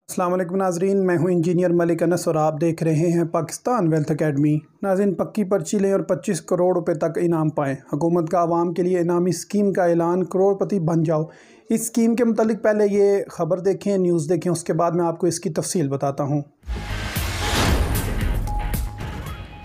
अस्सलाम वालेकुम नाजरीन, मैं हूं इंजीनियर मलिक अनस और आप देख रहे हैं पाकिस्तान वेल्थ अकेडमी। नाजरीन, पक्की पर्ची लें और 25 करोड़ रुपए तक इनाम पाएँ। हुकूमत का आवाम के लिए इनामी स्कीम का ऐलान, करोड़पति बन जाओ। इस स्कीम के मुतालिक पहले ये ख़बर देखें, न्यूज़ देखें, उसके बाद मैं आपको इसकी तफसील बताता हूँ।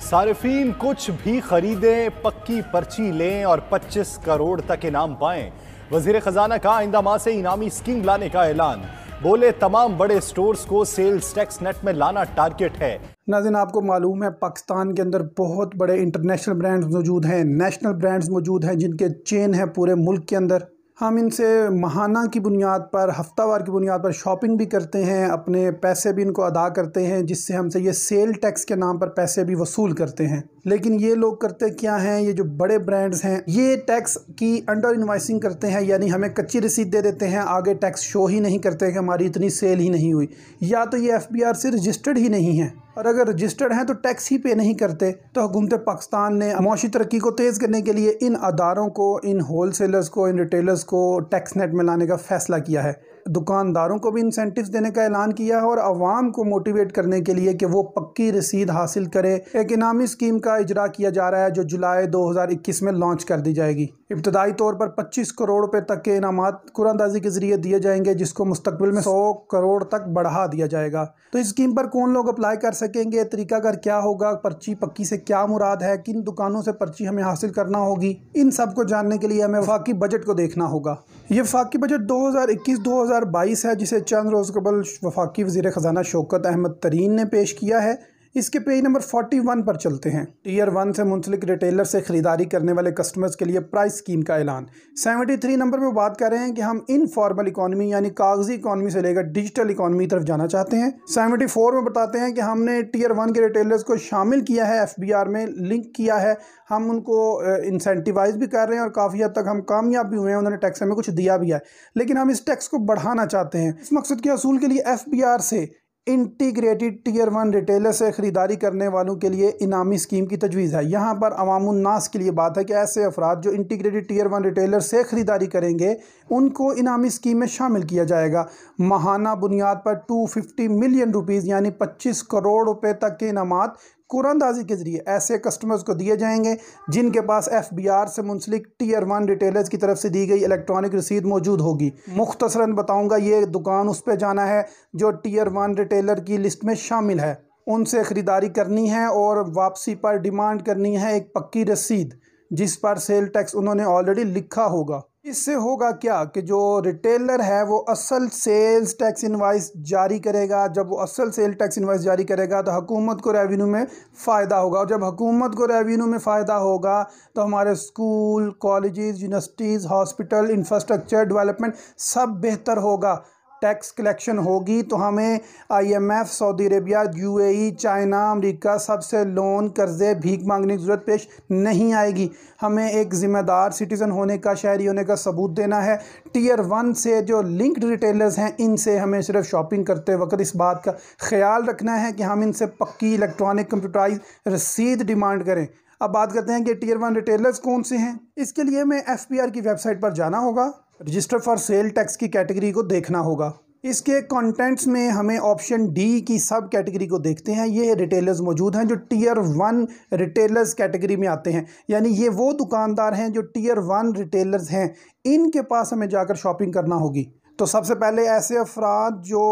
सारिफीन कुछ भी खरीदें, पक्की पर्ची लें और 25 करोड़ तक इनाम पाएं। वज़ीर ख़जाना का आइंदा माह से इनामी स्कीम लाने का ऐलान। बोले तमाम बड़े स्टोर्स को सेल्स टैक्स नेट में लाना टारगेट है। नाज़रीन, आपको मालूम है पाकिस्तान के अंदर बहुत बड़े इंटरनेशनल ब्रांड्स मौजूद हैं, नेशनल ब्रांड्स मौजूद हैं, जिनके चेन है पूरे मुल्क के अंदर। हम इनसे माहाना की बुनियाद पर, हफ्तावार की बुनियाद पर शॉपिंग भी करते हैं, अपने पैसे भी इनको अदा करते हैं, जिससे हमसे ये सेल टैक्स के नाम पर पैसे भी वसूल करते हैं। लेकिन ये लोग करते क्या हैं, ये जो बड़े ब्रांड्स हैं ये टैक्स की अंडर इनवाइसिंग करते हैं, यानी हमें कच्ची रसीद दे देते हैं, आगे टैक्स शो ही नहीं करते कि हमारी इतनी सेल ही नहीं हुई, या तो ये FBR से रजिस्टर्ड ही नहीं है, और अगर रजिस्टर्ड हैं तो टैक्स ही पे नहीं करते। तो हुकूमत पाकिस्तान ने मौशी तरक्की को तेज़ करने के लिए इन अदारों को, इन होल सेलर्स को, इन रिटेलर्स को टैक्स नेट में लाने का फ़ैसला किया है। दुकानदारों को भी इंसेंटिव्स देने का ऐलान किया है और आवाम को मोटिवेट करने के लिए कि वो पक्की रसीद हासिल करे। एक इनामी स्कीम का इजरा किया जा रहा है जो जुलाई 2021 में लॉन्च कर दी जाएगी। इब्तदाई तौर पर 25 करोड़ रुपए तक के इनामात कुरानंदाजी के जरिए दिए जाएंगे, जिसको मुस्तकबिल में 100 करोड़ तक बढ़ा दिया जाएगा। तो इस स्कीम पर कौन लोग अप्लाई कर सकेंगे, तरीकाकार क्या होगा, पर्ची पक्की से क्या मुराद है, किन दुकानों से पर्ची हमें हासिल करना होगी, इन सब को जानने के लिए हमें वफाकी बजट को देखना होगा। ये वफाकी बजट 2021-2022 है, जिसे चंद रोज़ कबल वफाकी वज़ीर ख़जाना शौकत अहमद तरीन ने पेश किया है। इसके पेज नंबर 41 पर चलते हैं। टियर 1 से मुंसलिक रिटेलर से ख़रीदारी करने वाले कस्टमर्स के लिए प्राइस स्कीम का ऐलान। 73 नंबर पर बात कर रहे हैं कि हम इनफॉर्मल इकॉनमी यानी कागजी इकॉनमी से लेकर डिजिटल इकॉनमी की तरफ जाना चाहते हैं। 74 में बताते हैं कि हमने टियर 1 के रिटेलर्स को शामिल किया है, FBR में लिंक किया है, हम उनको इंसेंटिवाइज भी कर रहे हैं और काफ़ी हद तक हम कामयाब भी हुए हैं, उन्होंने टैक्स हमें कुछ दिया भी है, लेकिन हम इस टैक्स को बढ़ाना चाहते हैं। इस मकसद के असूल के लिए FBR से इंटीग्रेटेड टियर 1 रिटेलर से ख़रीदारी करने वालों के लिए इनामी स्कीम की तजवीज़ है। यहाँ पर अवामुन नास के लिए बात है कि ऐसे अफराद जो इंटीग्रेटेड टियर 1 रिटेलर से ख़रीदारी करेंगे उनको इनामी स्कीम में शामिल किया जाएगा। माहाना बुनियाद पर 250 मिलियन रुपीज़ यानी 25 करोड़ रुपए तक के इनामात कुरानंदाजी के ज़रिए ऐसे कस्टमर्स को दिए जाएंगे जिनके पास FBR से मुंसलिक टियर 1 रिटेलर्स की तरफ से दी गई इलेक्ट्रॉनिक रसीद मौजूद होगी। मुख्तसरन बताऊंगा, ये दुकान उस पर जाना है जो टियर 1 रिटेलर की लिस्ट में शामिल है, उनसे ख़रीदारी करनी है और वापसी पर डिमांड करनी है एक पक्की रसीद जिस पर सेल टैक्स उन्होंने ऑलरेडी लिखा होगा। इससे होगा क्या कि जो रिटेलर है वो असल सेल्स टैक्स इनवाइस जारी करेगा। जब वो असल सेल टैक्स इनवाइस जारी करेगा तो हुकूमत को रेवेन्यू में फ़ायदा होगा, और जब हुकूमत को रेवेन्यू में फ़ायदा होगा तो हमारे school, colleges, universities, hospital, infrastructure development सब बेहतर होगा। टैक्स कलेक्शन होगी तो हमें IMF, Saudi Arabia, UAE, China, America सबसे लोन, कर्जे, भीख मांगने की ज़रूरत पेश नहीं आएगी। हमें एक ज़िम्मेदार सिटीज़न होने का, शहरी होने का सबूत देना है। टियर 1 से जो लिंक्ड रिटेलर्स हैं इनसे हमें सिर्फ शॉपिंग करते वक्त इस बात का ख्याल रखना है कि हम इनसे पक्की इलेक्ट्रॉनिक कंप्यूटराइज रसीद डिमांड करें। अब बात करते हैं कि टियर 1 रिटेलर्स कौन से हैं। इसके लिए हमें FBR की वेबसाइट पर जाना होगा, रजिस्टर फॉर सेल टैक्स की कैटेगरी को देखना होगा। इसके कंटेंट्स में हमें ऑप्शन D की सब कैटेगरी को देखते हैं। ये रिटेलर्स मौजूद हैं जो टियर 1 रिटेलर्स कैटेगरी में आते हैं, यानी ये वो दुकानदार हैं जो टियर 1 रिटेलर्स हैं, इनके पास हमें जाकर शॉपिंग करना होगी। तो सबसे पहले ऐसे अफराद जो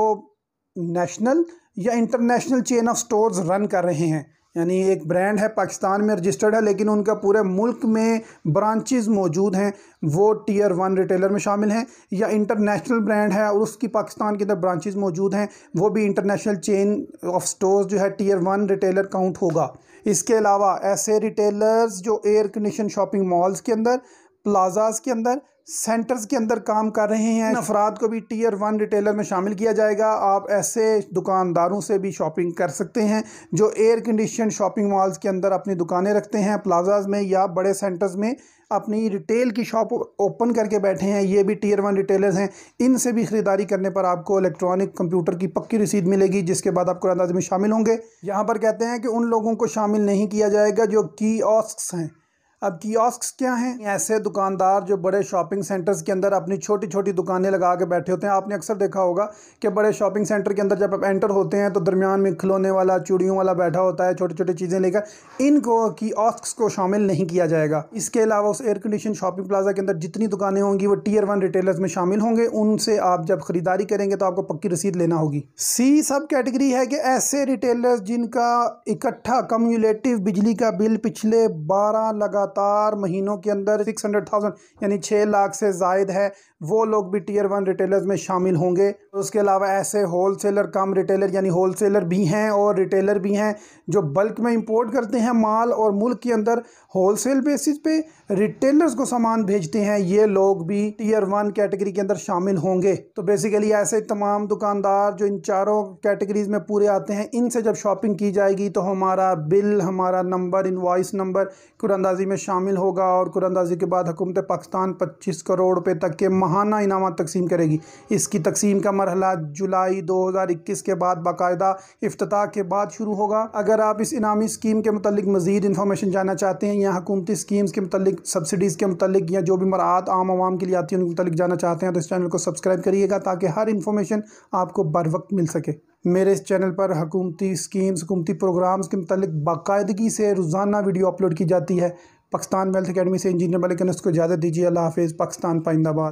नेशनल या international chain of stores run कर रहे हैं, यानी एक ब्रांड है पाकिस्तान में रजिस्टर्ड है लेकिन उनका पूरे मुल्क में ब्रांचेस मौजूद हैं, वो टियर 1 रिटेलर में शामिल हैं। या इंटरनेशनल ब्रांड है और उसकी पाकिस्तान के अंदर ब्रांचेस मौजूद हैं, वो भी इंटरनेशनल चेन ऑफ स्टोर्स जो है टियर 1 रिटेलर काउंट होगा। इसके अलावा ऐसे रिटेलर्स जो एयर कंडीशन शॉपिंग मॉल्स के अंदर, प्लाजाज के अंदर, सेंटर्स के अंदर काम कर रहे हैं, अफराद को भी टियर 1 रिटेलर में शामिल किया जाएगा। आप ऐसे दुकानदारों से भी शॉपिंग कर सकते हैं जो एयर कंडीशन शॉपिंग मॉल्स के अंदर अपनी दुकानें रखते हैं, प्लाजाज में या बड़े सेंटर्स में अपनी रिटेल की शॉप ओपन करके बैठे हैं, ये भी टियर 1 रिटेलर्स हैं। इनसे भी ख़रीदारी करने पर आपको इलेक्ट्रॉनिक कंप्यूटर की पक्की रसीद मिलेगी, जिसके बाद आप कुरानंदाजी में शामिल होंगे। यहाँ पर कहते हैं कि उन लोगों को शामिल नहीं किया जाएगा जो कियोस्क्स हैं। अब कियोस्क क्या हैं? ऐसे दुकानदार जो बड़े शॉपिंग सेंटर्स के अंदर अपनी छोटी छोटी दुकानें लगा के बैठे होते हैं। आपने अक्सर देखा होगा कि बड़े शॉपिंग सेंटर के अंदर जब आप एंटर होते हैं तो दरमियान में खिलौने वाला, चूड़ियों वाला बैठा होता है, छोटी छोटी चीज़ें लेकर। इनको कियोस्क को शामिल नहीं किया जाएगा। इसके अलावा उस एयर कंडीशन शॉपिंग प्लाजा के अंदर जितनी दुकानें होंगी वो टियर 1 रिटेलर्स में शामिल होंगे। उनसे आप जब खरीदारी करेंगे तो आपको पक्की रसीद लेना होगी। सी सब कैटेगरी है कि ऐसे रिटेलर्स जिनका इकट्ठा कम्युलेटिव बिजली का बिल पिछले 12 लगातार महीनों के अंदर 600,000 यानी 6 लाख से जायद है, वो लोग भी टियर 1 रिटेलर्स में शामिल होंगे। उसके अलावा ऐसे होलसेलर कम रिटेलर यानी होलसेलर भी हैं और रिटेलर भी हैं जो बल्क में इंपोर्ट करते हैं माल और मुल्क के अंदर होलसेल बेसिस पे रिटेलर्स को सामान भेजते हैं। ये लोग भी टियर 1 कैटेगरी के अंदर शामिल होंगे। तो बेसिकली ऐसे तमाम दुकानदार जो इन चारों कैटेगरीज में पूरे आते हैं, इनसे जब शॉपिंग की जाएगी तो हमारा बिल, हमारा नंबर, इनवॉइस नंबर कुरानंदाजी में शामिल होगा और कुरानंदाजी के बाद हुकूमत पाकिस्तान 25 करोड़ रुपए तक के माहाना इनामात तकसीम करेगी। इसकी तकसीम का मरहला जुलाई 2021 के बाद बाकायदा इफ्तिताह के बाद शुरू होगा। अगर आप इस इनामी स्कीम के मुतालिक मज़ीद इन्फॉर्मेशन जानना चाहते हैं या हुकूमती स्कीम्स के मुतालिक, सब्सिडीज़ के मुतालिक या जो भी मराहत आम आवाम के लिए आती है उनके मुतालिक जानना चाहते हैं तो इस चैनल को सब्सक्राइब करिएगा ताकि हर इन्फॉर्मेशन आपको बर वक्त मिल सके। मेरे इस चैनल पर हुकूमती स्कीम्स, हुकूमती प्रोग्राम्स के मुतालिक बाकायदगी से रोज़ाना वीडियो अपलोड की जाती है। पाकिस्तान वेल्थ अकेडमी से इंजीनियर मलिक अनस को इजाज़त दीजिए। अल्लाह हाफ़िज़। पाकिस्तान पाइंदाबाद।